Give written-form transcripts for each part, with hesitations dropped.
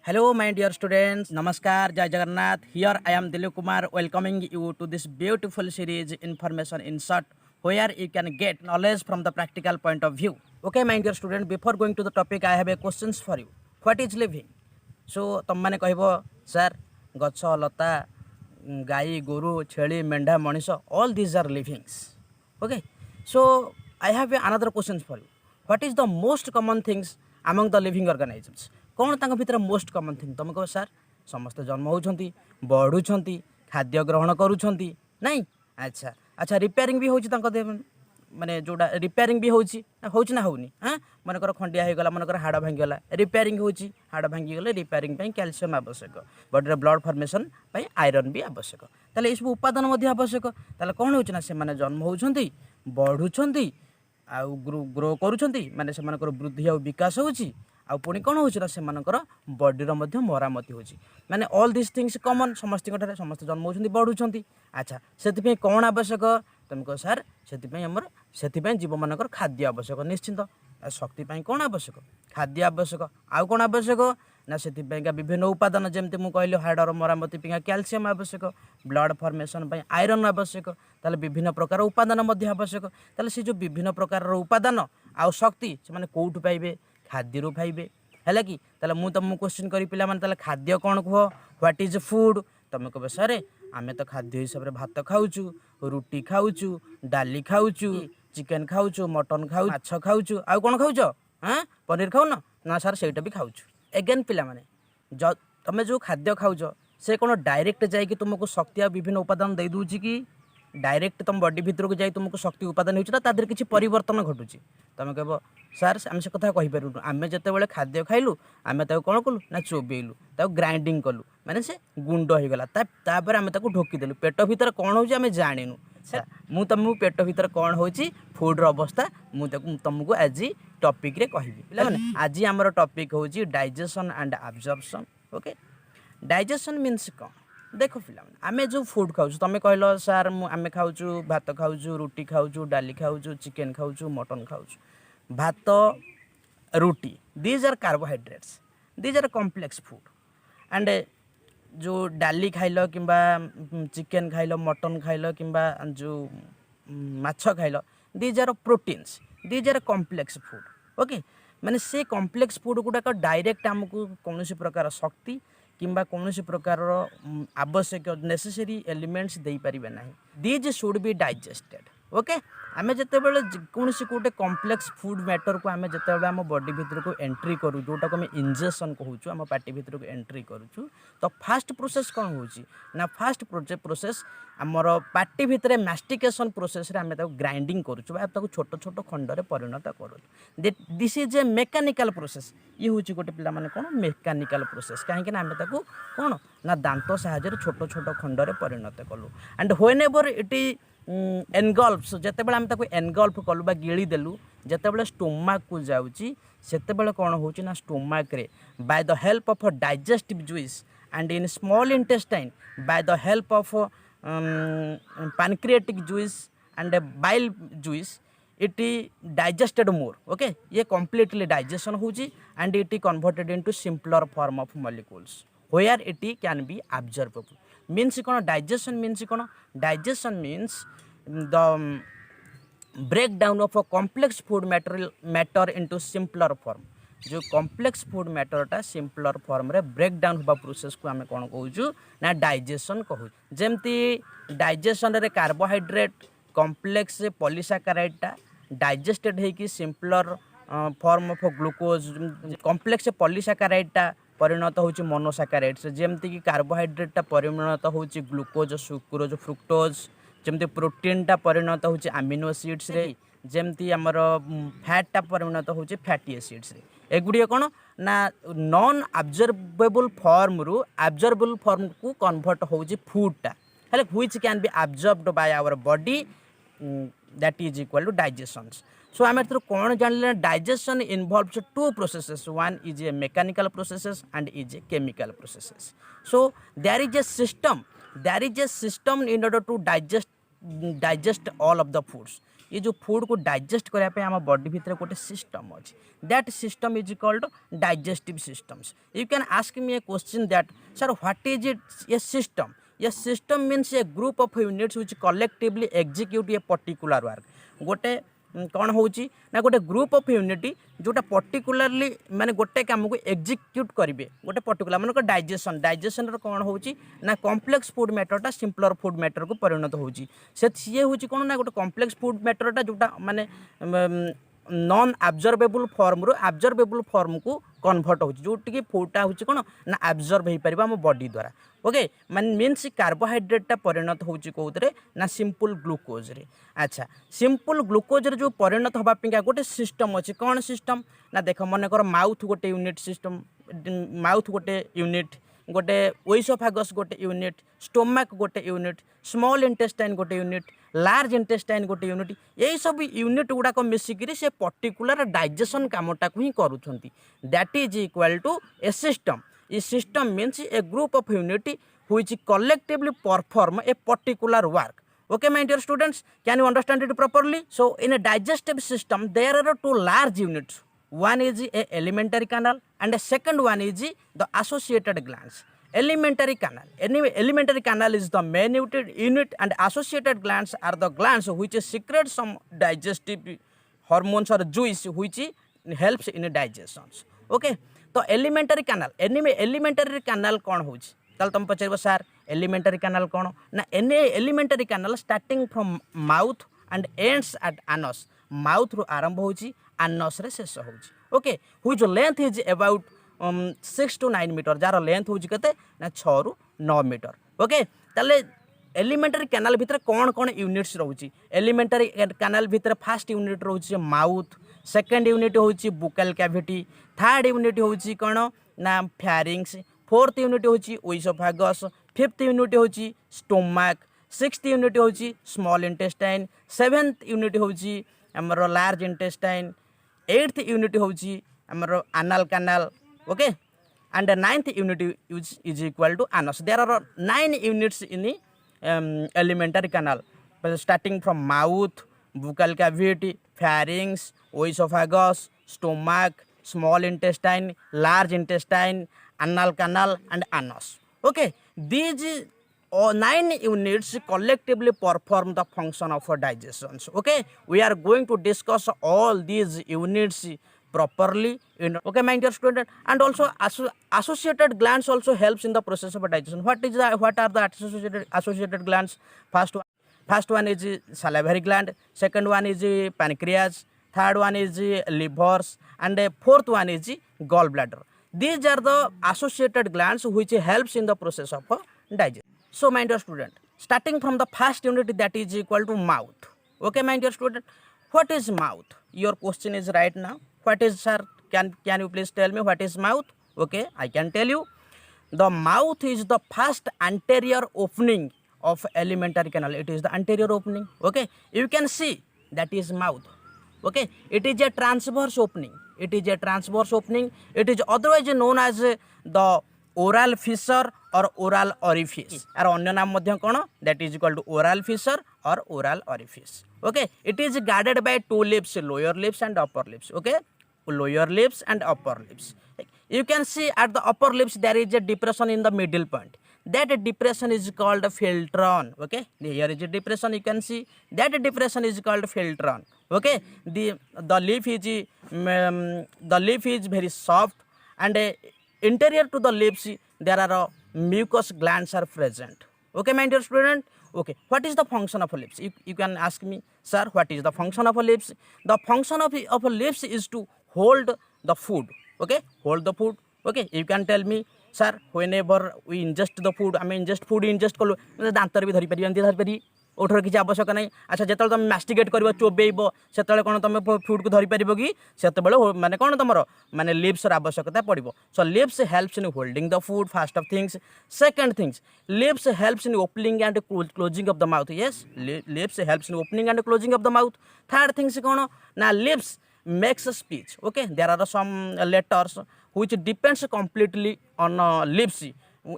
Hello, my dear students. Namaskar, Jai Jagannath. Here I am Dilip Kumar welcoming you to this beautiful series Information in Short, where you can get knowledge from the practical point of view. Okay, my dear student, before going to the topic, I have a questions for you. What is living? So, तुम मैंने कहबो sir गछ लता गाई गोरु छेली मेंढा Manish all these are livings. Okay, so I have another questions for you. What is the most common things among the living organisms? कौन तांको भितर मोस्ट कमन थिंग तुम कह सर समस्त जन्म होउछंती बढ़ुछंती खाद्य ग्रहण करूछंती नहीं अच्छा अच्छा रिपेयरिंग भी होउछि तांको देह माने जोडा रिपेयरिंग भी होउछि ना होउनी हां मन कर खंडिया हे गला मन कर हाड़ भांगी गला रिपेयरिंग होउछि हाड़ भांगी गले रिपेयरिंग पई कैल्शियम आवश्यक बॉडी रे ब्लड फॉर्मेशन पई आयरन भी आवश्यक ताले एसबु उपादान मध्ये आवश्यक ताले कोन होउछि ना से माने जन्म होउछंती बढ़ुछंती आ ग्रो करूछंती माने से मन कर वृद्धि आ विकास होउछि आ पुणी कौन हो बॉडीर मरामती हो माने ऑल दिस थिंग्स कॉमन समस्त समस्त जन्म होती बढ़ुंट अच्छा से कौन आवश्यक तुम कह सर से जीव मान खाद्य आवश्यक निश्चिंत शक्ति कौन आवश्यक खाद्य आवश्यक आउ कौन आवश्यक ना से विभिन्न उपादान जमी मुझे कहली हाड़र मरामती कैल्शियम आवश्यक ब्लड फॉर्मेशन आयरन आवश्यक ताले विभिन्न प्रकार उपादान आवश्यक ताले से जो विभिन्न प्रकार उपादान आउ शक्ति से कौटू पाइबे खाद्य रू पाइबे है कि मुझे तुमको क्वेश्चन करी पिला माने खाद्य कौन कह व्हाट इज फूड तुम कह सर आमे तो खाद्य हिसाब से भात खाऊचु रुटी खाऊचु डाली खाऊचु चिकेन खाऊचु मटन खाऊ माछ खाऊचु आउ कौन खाऊच हाँ पनीर खाऊ ना सर सेटा भी खाऊचु एगेन पिला माने तुम जो खाद्य खाऊच से कौन डायरेक्ट जाइए तुमको शक्ति आ विभिन्न उपादान दे दूची कि डायरेक्ट तुम बॉडी भीतर को जाई तुमको शक्ति उपादान होता तादर किसी परिवर्तन घटुची तुम कह सर आम से कथा कहीपर आम जिते खाद्य खाइलु आम कौन कलु ना चोबेलु ग्राइंडिंग कलु माने से गुंड हो गला तापर आम ढोकीदेलु पेट भीतर कौन हो जानिनु मु तुमको पेट भीतर कौन हो फूड्र अवस्था मुझे तुमको आज टॉपिक रे कहबी पिलाने आज आमर टॉपिक हूँ digestion and absorption okay digestion means कौन देख पिला आम जो फूड खाऊ तुम कहल सार आम खाऊँ भात खाऊँ रुटी खाऊँ डाली खाऊँ चिकेन खाऊँ मटन खाऊँ भात रुटी these are carbohydrates these are complex food and जो डाली खाइल कि चिकेन खाइल मटन खाइल कि जो माछ खाइल these are proteins these are complex food okay माने से कॉम्प्लेक्स फूड गुड़ाक डायरेक्ट आमको कौन प्रकार शक्ति किंबा कौन प्रकार आवश्यक नेसेसरी एलिमेंट्स दे पारिबे नाही these should be digested okay आमे जते बेले कौन गोटे कॉम्प्लेक्स फूड मैटर को आमे जते बेले आम बॉडी भीतर को एंट्री करू जोटा को आम इंजेक्शन कहूँ आम पार्टी भीतर को एंट्री करूँ तो फास्ट प्रोसेस कौन होची ना फास्ट प्रोसेस आमर पार्टी भितर मास्टिकेशन प्रोसेस रे आमे ताको ग्राइंडिंग करूँ छोट छोट खंड परिणत करूँ this is a mechanical process ये हूँ गोटे पिला माने कौन मेकानिकल प्रोसेस कहीं आम ताको कौन ना दांत साहाय्य छोट छोट खंड परिणत कलु एंड व्हेन एवर इट एनगल्फ्स जिते बड़े आम एनगल्फ कलु बा गिली देलु जिते बड़े स्टोमाक को जाऊँगी सेते बड़े कौन हो ना स्टोमाक रे by the help of digestive juice and in small intestine by the help of pancreatic juice and bile juice it digested more okay ये कम्प्लीटली डाइजेशन होची and it converted into simpler form of molecules where it can be absorbable means कौन digestion means कौन digestion means the break down of a complex food matter into simpler form जो complex food मैटरटा simpler form रे break down होगा process को आम कौन कहूँ ना डाइजेशन कहूँ जमती डाइजेशन रे कार्बोहाइड्रेट कॉम्प्लेक्स पॉलीसैकेराइडटा डाइजेस्टेड होगी simpler form of glucose complex पॉलीसैकेराइडटा परिणत होची मोनोसैकेराइड्स जमती कि कार्बोहाइड्रेटटा परिणत होची ग्लूकोज सुक्रोज फ्रुक्टोज जमती प्रोटीनटा परिणत होची अमीनो एसिड्स रे जमती आमर फैटटा परिणत होची फैटी एसिड्स रे एगुड़ी कौन ना नॉन अब्जॉर्बेबल फॉर्म रु अब्जॉर्बेबल फॉर्म को कन्वर्ट होची फूडटा हेले which can be absorbed by our body that is equal to digestion so आम कौन जान digestion involves two processes one is a mechanical processes and is a chemical processes so there is a system in order to digest all of the foods ये जो food को digest करने आम body भितर गोटे सिस्टम अच्छी that system is called digestive systems you can ask me A question that sir what is it A system a system means a group of units which collectively execute a particular work गोटे कौन होची ना गोटे group of unity जोटा particularly माने गोटे काम को एग्जीक्यूट करेंगे गोटे पर्टिकुलर मन डाइजेशन डाइजेशन कौन होची ना कॉम्प्लेक्स फूड मैटरटा सिंपलर फूड मैटर को परिणत होची से सी होची कौन ना गोटे कॉम्प्लेक्स फूड मैटरटा जोटा माने नॉन एब्जॉर्बेबल फॉर्म रो एब्जॉर्बेबल फॉर्म को कन्वर्ट होची जोटी फूडटा होची कौन ना एब्जॉर्ब हो पार आम बॉडी द्वारा ओके मान मीन्स कार्बोहाइड्रेटटा परिणत होची कोउतरे ना सिंपल ग्लूकोज रे अच्छा सिंपल ग्लूकोज रे जो परिणत हवा पिंका गोटे सिस्टम अच्छी कौन सिस्टम ना देख मन कर माउथ गोटे यूनिट सिस्टम माउथ गोटे यूनिट गोटे ओइसोफागस गोटे यूनिट स्टोमक गोटे यूनिट स्मॉल इंटेस्टाइन गोटे यूनिट लार्ज इंटेस्टाइन गोटे यूनिट यही सब यूनिट गुड़ाक मिसिकी से पर्टिकुलर डाइजेशन कामटा को ही करूँगी that is equal to a system a system means a group of unit which collectively perform a particular work okay my dear students can you understand it properly so in a digestive system there are two large units one is a alimentary canal and a second one is the associated glands alimentary canal anyway alimentary canal is the main unit and associated glands are the glands which secrete some digestive hormones or juice which helps in digestion okay तो alimentary canal alimentary canal कौन हो तुम पचार सार alimentary canal कौन ना alimentary canal starting from mouth and ends at anus mouth रू आरंभ होची आनस रे शेष होची okay which length is about 6 to 9 meter जार लेंथ होची कते ना 6 रू 9 मीटर ओके ताले एलिमेंटरी कैनाल भितर कौन कौन यूनिट्स रोची एलिमेंटरी कैनाल भितर फर्स्ट यूनिट रोची माउथ सेकेंड यूनिट होची बुकल कैविटी थर्ड यूनिट होची कौन ना फेरिंग्स फोर्थ यूनिट होची ओइसोफागस फिफ्थ यूनिट होची स्टोमक सिक्स्थ यूनिट होची स्मॉल इंटेस्टाइन सेवेंथ यूनिट होची हमर लार्ज इंटेस्टाइन एट्थ यूनिट होची हमर anal canal okay and the ninth unit is equal to anus. There are 9 units in the alimentary canal, starting from mouth, buccal cavity, pharynx, oesophagus, stomach, small intestine, large intestine, anal canal and anus. Okay, these 9 units collectively perform the function of digestion. Okay, we are going to discuss all these units properly in okay my dear student, and also associated glands also helps in the process of digestion. What are the associated glands? First one is salivary gland, second one is pancreas, third one is livers, and fourth one is gallbladder. These are the associated glands which helps in the process of digestion. So my dear student, starting from the first unit, that is equal to mouth. Okay my dear student, what is mouth? Your question is right now, what is, sir, can you please tell me what is mouth? Okay, I can tell you. The mouth is the first anterior opening of alimentary canal. It is the anterior opening. Okay, you can see that is mouth. Okay, it is a transverse opening. It is a transverse opening. It is otherwise known as the oral fissure or oral orifice. Or अन्य नाम मध्य कौन? That is equal to oral fissure or oral orifice. Okay, it is guarded by two lips, lower lips and upper lips. Okay, lower lips and upper lips. You can see at the upper lips there is a depression in the middle point. That depression is called philtron. Okay, here is a depression, you can see that depression is called philtron. Okay, the leaf is very soft, and interior to the lips there are mucous glands are present. Okay my dear student. Okay, what is the function of a lips? You can ask me, sir, what is the function of a lips? The function of a lips is to hold the food. Okay, hold the food. Okay, you can tell me, sir, whenever we ingest the food, I mean food ingest कलो दांतर भी धरी पारि एंती धरी पारि ओठर किसी आवश्यक नहीं. अच्छा जेतल तुम मास्टिकेट करबो चोबेइबो सेतले कोन तुम फूड को धरी पारिबो कि सेतबेले माने कोन तमरो माने लिप्स र आवश्यकता पड़िबो. So lips helps in holding the food, first of things. Second things, lips helps in opening and closing of the mouth. Yes, lips helps in opening and closing of the mouth. Third things कोन ना, lips makes a speech. Okay, there are some letters which depends completely on lips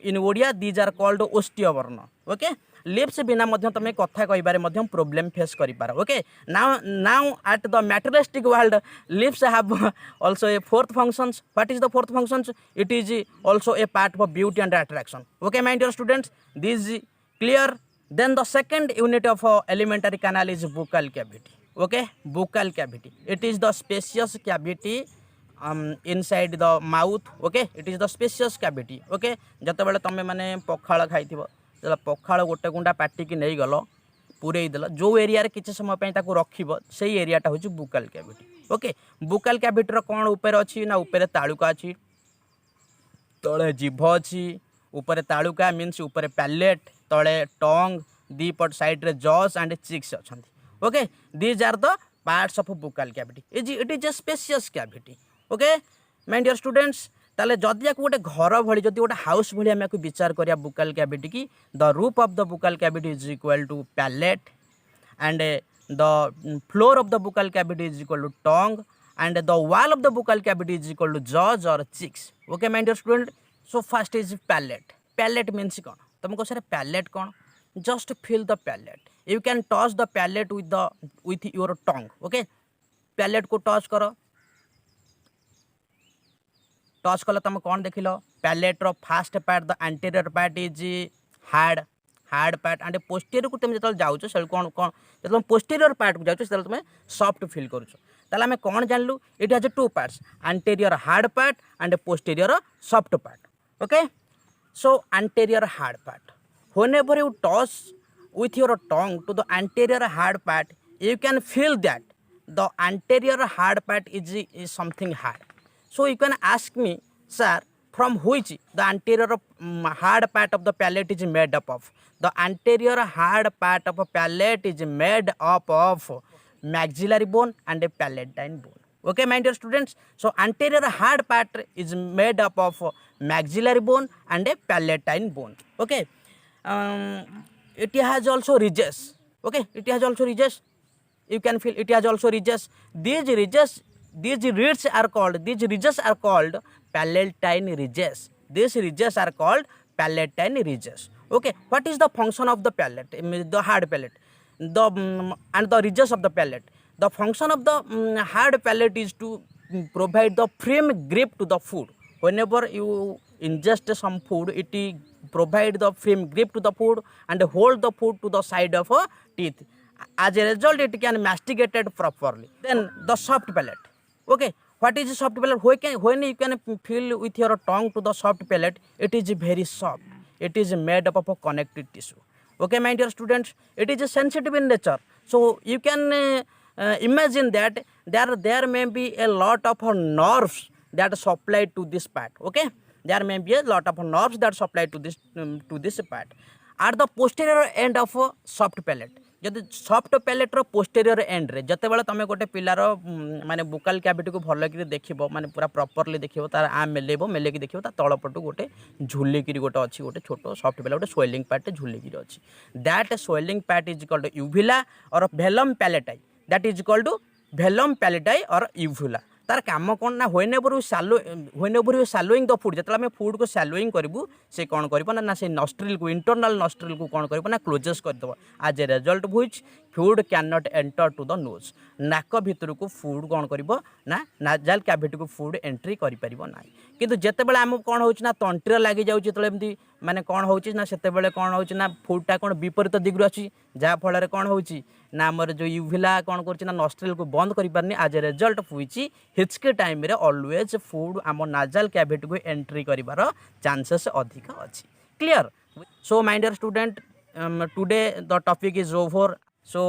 in Odia these are called ओष्ठीय वर्ण okay lips बिना मध्य तुम कथा कहबारे मध्य problem face करि पार okay now at the materialistic world lips have also a fourth functions what is the fourth functions it is also a part of beauty and attraction okay my dear students this clear then the second unit of alimentary canal is buccal cavity okay buccal cavity it is the spacious cavity inside the mouth okay it is the spacious cavity okay जते बेले तमे माने पखाळ खाइथिबो जला पखाळ गोटे गुंडा पाटी की नै गलो पूरे देला जो एरिया रे किछ समय पय ताको रखिबो सेही एरियाटा होची बुकाल कैविटी ओके बुकाल कैविटी रो कोन ऊपर अछि ना ऊपर तालुका अछि तळे जीभ अछि ऊपर तालुका मीन्स ऊपर पैलेट तळे टंग दीपट साइड रे जॉस एंड चिक्स अछंती okay these are the parts of buccal cavity it is a spacious cavity okay my dear students ताले जदि याको गोटे घर भली जदि गोटे हाउस भली हम याको विचार करिया बुकाल कैविटी की the roof of the buccal cavity is equal to palate and the floor of the buccal cavity is equal to tongue and the wall of the buccal cavity is equal to jaws or cheeks okay my dear student so first is palate palate means कौन तुमको sir palate कौन just feel the palate you can touch the palate with your tongue okay palette को touch करो touch कल तुम कौन देख लो पैलेट रो first part the anterior part is hard part and posterior को तुम जो जाऊँ से कौन कौन जो तुम पोस्टीरियर पार्ट को जाऊँ तुम सॉफ्ट फील करुच आम कौन जानलु it has two parts anterior hard part and posterior soft part okay so anterior hard part whenever you touch with your tongue to the anterior hard part you can feel that the anterior hard part is something hard so you can ask me sir from which the anterior hard part of the palate is made up of the anterior hard part of a palate is made up of maxillary bone and a palatine bone okay my dear students so anterior hard part is made up of maxillary bone and a palatine bone okay it has also ridges okay it has also ridges you can feel it has also ridges these ridges are called palatine ridges these ridges are called palatine ridges okay what is the function of the palate the hard palate the and the ridges of the palate the function of the hard palate is to provide the firm grip to the food whenever you ingest some food it provide the firm grip to the food and hold the food to the side of a teeth as a result it can masticated properly then the soft palate okay what is soft palate when you can feel with your tongue to the soft palate it is very soft it is made up of a connective tissue okay my dear students it is sensitive in nature so you can imagine that there may be a lot of nerves that supply to this part okay there may be a lot of nerves that supply to this part at the posterior end of a soft palate जदि soft palate रो posterior end रे जते बेले तमे गोटे पिलार माने बुकाल cavity को भल कि देखिबो माने पूरा प्रॉपर्ली देखिबो तार आ मेले कि देखिबो ता तळ पटु गोटे झुली कि गोटे अछि गोटे छोटो सॉफ्ट पैलेट गोटे स्वेलिंग पार्ट झुली कि अछि that swelling part is called uvula or velum palati that is called velum palati or uvula तार काम कौन ना whenever you swallowing the food जब आम फूड को सैलोइंग करूँ से कौन कर ना से नस्ट्रिल को इंटरनल नस्ट्रिल को कौन कर ना क्लोजेस करदेव as a result which food can not enter to the nose नाक भितर को फूड कौन कर ना नाजाल कैविटी को फूड एंट्री कर ना किंतु जितेबाला आम कौन हो तंत्र लगी जाऊँगी माने कौन हो से कौन हो फूडटा कौन विपरीत दिगरू अच्छी जहाँफल कौन हो ना आमर जो यूविला कौन कर नस्ट्रिल को बंद कर पारनी आज ए रिजल्ट व्हिच हिचके टाइम रे ऑलवेज फूड आम नाजाल कैविटी को एंट्री करिवार चांसेस अधिक अच्छी clear so my dear student today the topic is over so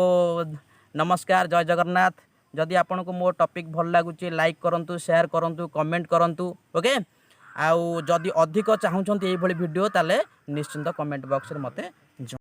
नमस्कार जय जगन्नाथ जदि आपन को मो टॉपिक भल लागुची लाइक करंतु शेयर करंतु कमेंट करंतु ओके आउ जदि अधिक चाहूछंती एई भली वीडियो ताले निश्चिंत कमेंट बॉक्स रे मते